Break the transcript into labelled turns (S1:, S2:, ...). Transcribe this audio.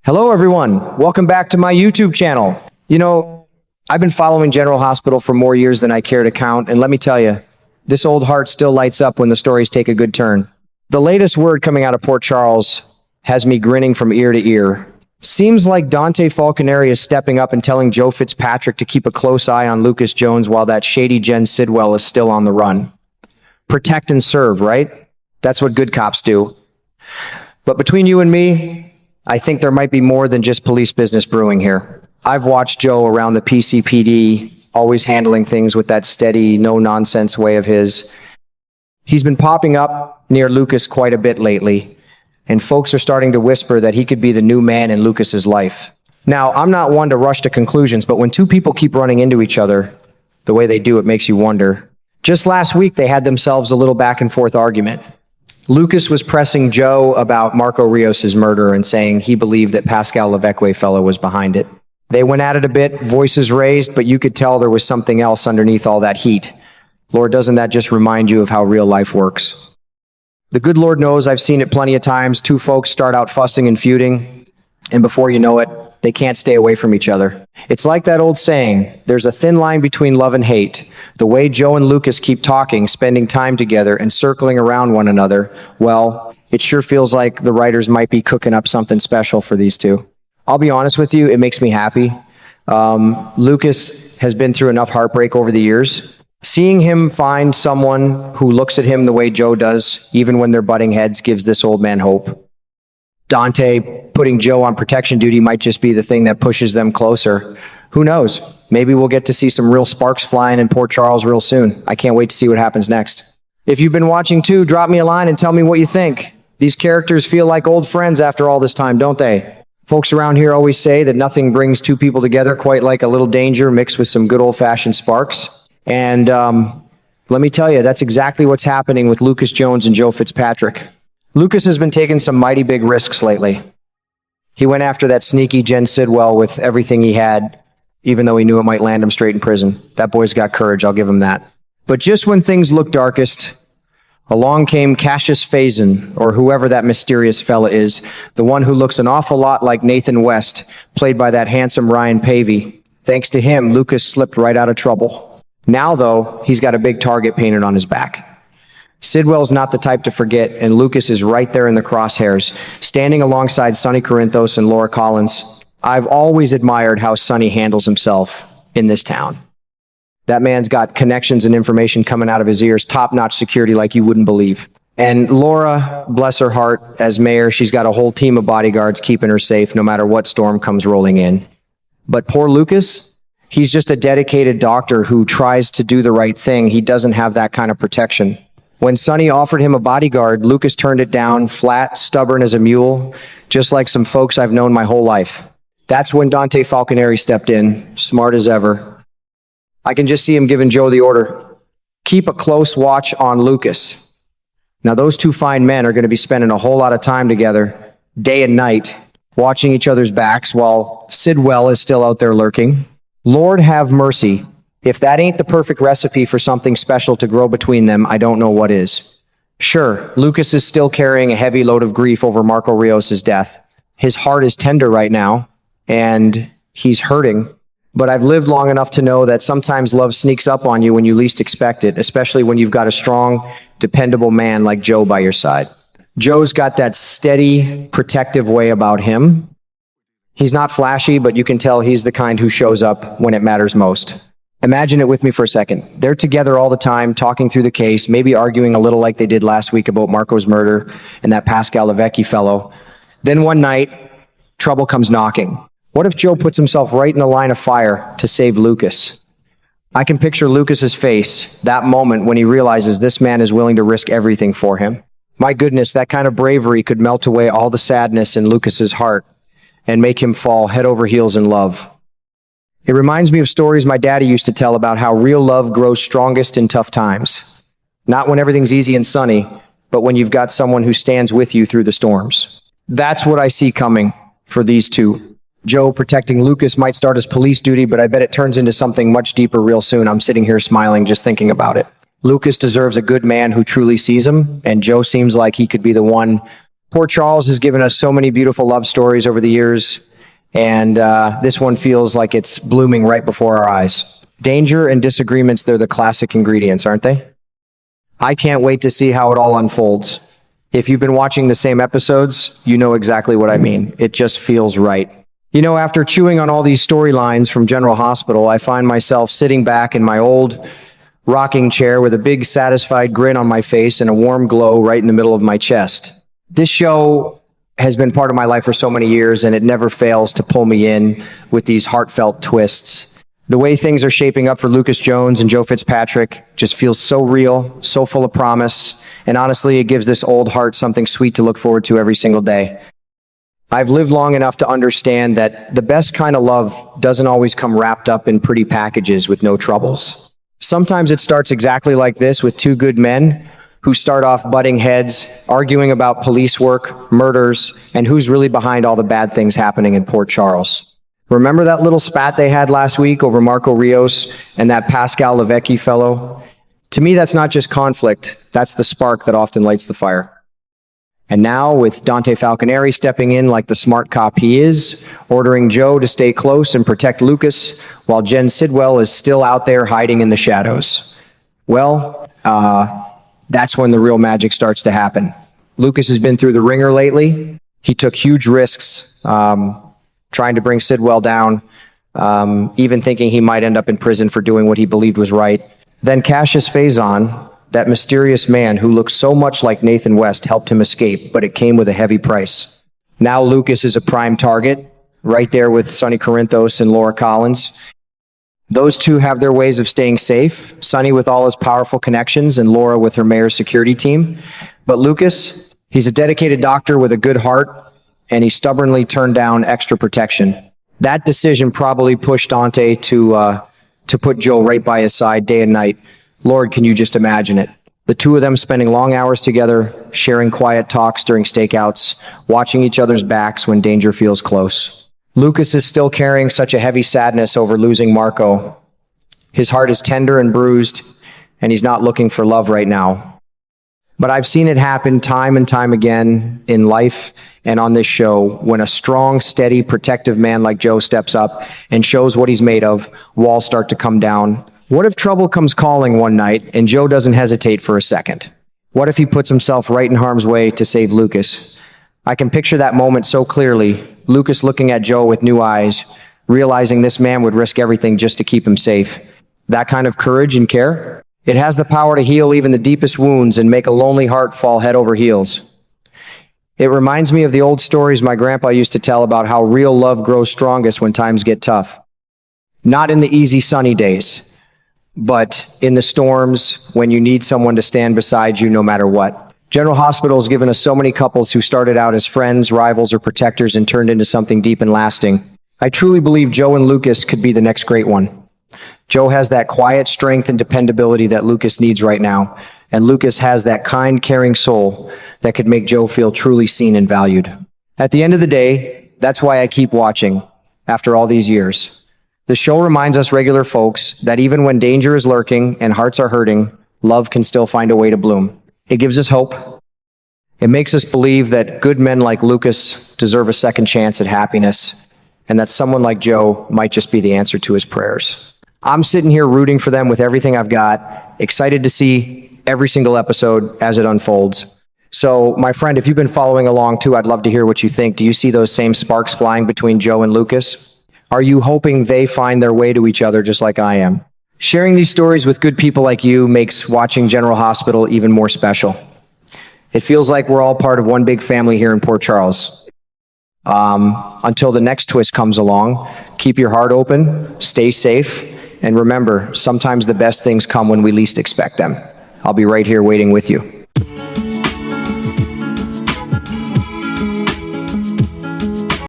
S1: Hello, everyone. Welcome back to my YouTube channel. You know, I've been following General Hospital for more years than I care to count, and let me tell you, this old heart still lights up when the stories take a good turn. The latest word coming out of Port Charles has me grinning from ear to ear. Seems like Dante Falconeri is stepping up and telling Joe Fitzpatrick to keep a close eye on Lucas Jones while that shady Jen Sidwell is still on the run. Protect and serve, right? That's what good cops do. But between you and me, I think there might be more than just police business brewing here. I've watched Joe around the PCPD, always handling things with that steady, no-nonsense way of his. He's been popping up near Lucas quite a bit lately, and folks are starting to whisper that he could be the new man in Lucas's life. Now, I'm not one to rush to conclusions, but when two people keep running into each other the way they do, it makes you wonder. Just last week, they had themselves a little back-and-forth argument. Lucas was pressing Joe about Marco Rios' murder and saying he believed that Pascal Leveque fellow was behind it. They went at it a bit, voices raised, but you could tell there was something else underneath all that heat. Lord, doesn't that just remind you of how real life works? The good Lord knows I've seen it plenty of times. Two folks start out fussing and feuding, and before you know it, they can't stay away from each other. It's like that old saying, there's a thin line between love and hate. The way Joe and Lucas keep talking, spending time together, and circling around one another, well, it sure feels like the writers might be cooking up something special for these two. I'll be honest with you, it makes me happy. Lucas has been through enough heartbreak over the years. Seeing him find someone who looks at him the way Joe does, even when they're butting heads, gives this old man hope. Dante putting Joe on protection duty might just be the thing that pushes them closer. Who knows? Maybe we'll get to see some real sparks flying in Port Charles real soon. I can't wait to see what happens next. If you've been watching too, drop me a line and tell me what you think. These characters feel like old friends after all this time, don't they? Folks around here always say that nothing brings two people together quite like a little danger mixed with some good old-fashioned sparks. And let me tell you, that's exactly what's happening with Lucas Jones and Joe Fitzpatrick. Lucas has been taking some mighty big risks lately. He went after that sneaky Jen Sidwell with everything he had, even though he knew it might land him straight in prison. That boy's got courage, I'll give him that. But just when things looked darkest, along came Cassius Faison, or whoever that mysterious fella is, the one who looks an awful lot like Nathan West, played by that handsome Ryan Pavey. Thanks to him, Lucas slipped right out of trouble. Now, though, he's got a big target painted on his back. Sidwell's not the type to forget, and Lucas is right there in the crosshairs, standing alongside Sonny Corinthos and Laura Collins. I've always admired how Sonny handles himself in this town. That man's got connections and information coming out of his ears, top-notch security like you wouldn't believe. And Laura, bless her heart, as mayor, she's got a whole team of bodyguards keeping her safe no matter what storm comes rolling in. But poor Lucas, he's just a dedicated doctor who tries to do the right thing. He doesn't have that kind of protection. When Sonny offered him a bodyguard, Lucas turned it down, flat, stubborn as a mule, just like some folks I've known my whole life. That's when Dante Falconeri stepped in, smart as ever. I can just see him giving Joe the order, keep a close watch on Lucas. Now those two fine men are going to be spending a whole lot of time together, day and night, watching each other's backs while Sidwell is still out there lurking. Lord have mercy. If that ain't the perfect recipe for something special to grow between them, I don't know what is. Sure, Lucas is still carrying a heavy load of grief over Marco Rios' death. His heart is tender right now, and he's hurting. But I've lived long enough to know that sometimes love sneaks up on you when you least expect it, especially when you've got a strong, dependable man like Joe by your side. Joe's got that steady, protective way about him. He's not flashy, but you can tell he's the kind who shows up when it matters most. Imagine it with me for a second. They're together all the time, talking through the case, maybe arguing a little like they did last week about Marco's murder and that Pascal Leveque fellow. Then one night, trouble comes knocking. What if Joe puts himself right in the line of fire to save Lucas? I can picture Lucas's face, that moment when he realizes this man is willing to risk everything for him. My goodness, that kind of bravery could melt away all the sadness in Lucas's heart and make him fall head over heels in love. It reminds me of stories my daddy used to tell about how real love grows strongest in tough times. Not when everything's easy and sunny, but when you've got someone who stands with you through the storms. That's what I see coming for these two. Joe protecting Lucas might start as police duty, but I bet it turns into something much deeper real soon. I'm sitting here smiling just thinking about it. Lucas deserves a good man who truly sees him, and Joe seems like he could be the one Port Charles has given us so many beautiful love stories over the years, and this one feels like it's blooming right before our eyes. Danger and disagreements, they're the classic ingredients, aren't they? I can't wait to see how it all unfolds. If you've been watching the same episodes, you know exactly what I mean. It just feels right. You know, after chewing on all these storylines from General Hospital, I find myself sitting back in my old rocking chair with a big satisfied grin on my face and a warm glow right in the middle of my chest. This show has been part of my life for so many years, and it never fails to pull me in with these heartfelt twists. The way things are shaping up for Lucas Jones and Joe Fitzpatrick just feels so real, so full of promise, and honestly, it gives this old heart something sweet to look forward to every single day. I've lived long enough to understand that the best kind of love doesn't always come wrapped up in pretty packages with no troubles. Sometimes it starts exactly like this, with two good men who start off butting heads, arguing about police work, murders, and who's really behind all the bad things happening in Port Charles. Remember that little spat they had last week over Marco Rios and that Pascal Levesque fellow? To me, that's not just conflict, that's the spark that often lights the fire. And now, with Dante Falconeri stepping in like the smart cop he is, ordering Joe to stay close and protect Lucas, while Jen Sidwell is still out there hiding in the shadows. Well, that's when the real magic starts to happen. Lucas has been through the ringer lately. He took huge risks trying to bring Sidwell down, even thinking he might end up in prison for doing what he believed was right. Then Cassius Faison, that mysterious man who looked so much like Nathan West, helped him escape, but it came with a heavy price. Now Lucas is a prime target, right there with Sonny Corinthos and Laura Collins. Those two have their ways of staying safe, Sonny with all his powerful connections and Laura with her mayor's security team. But Lucas, he's a dedicated doctor with a good heart, and he stubbornly turned down extra protection. That decision probably pushed Dante to put Joe right by his side day and night. Lord, can you just imagine it? The two of them spending long hours together, sharing quiet talks during stakeouts, watching each other's backs when danger feels close. Lucas is still carrying such a heavy sadness over losing Marco. His heart is tender and bruised, and he's not looking for love right now. But I've seen it happen time and time again in life and on this show when a strong, steady, protective man like Joe steps up and shows what he's made of, walls start to come down. What if trouble comes calling one night and Joe doesn't hesitate for a second? What if he puts himself right in harm's way to save Lucas? I can picture that moment so clearly, Lucas looking at Joe with new eyes, realizing this man would risk everything just to keep him safe. That kind of courage and care, it has the power to heal even the deepest wounds and make a lonely heart fall head over heels. It reminds me of the old stories my grandpa used to tell about how real love grows strongest when times get tough. Not in the easy sunny days, but in the storms when you need someone to stand beside you no matter what. General Hospital has given us so many couples who started out as friends, rivals, or protectors and turned into something deep and lasting. I truly believe Joe and Lucas could be the next great one. Joe has that quiet strength and dependability that Lucas needs right now, and Lucas has that kind, caring soul that could make Joe feel truly seen and valued. At the end of the day, that's why I keep watching after all these years. The show reminds us regular folks that even when danger is lurking and hearts are hurting, love can still find a way to bloom. It gives us hope. It makes us believe that good men like Lucas deserve a second chance at happiness, and that someone like Joe might just be the answer to his prayers. I'm sitting here rooting for them with everything I've got, excited to see every single episode as it unfolds. So, my friend, if you've been following along too, I'd love to hear what you think. Do you see those same sparks flying between Joe and Lucas? Are you hoping they find their way to each other just like I am? Sharing these stories with good people like you makes watching General Hospital even more special. It feels like we're all part of one big family here in Port Charles. Until the next twist comes along, keep your heart open, stay safe, and remember, sometimes the best things come when we least expect them. I'll be right here waiting with you.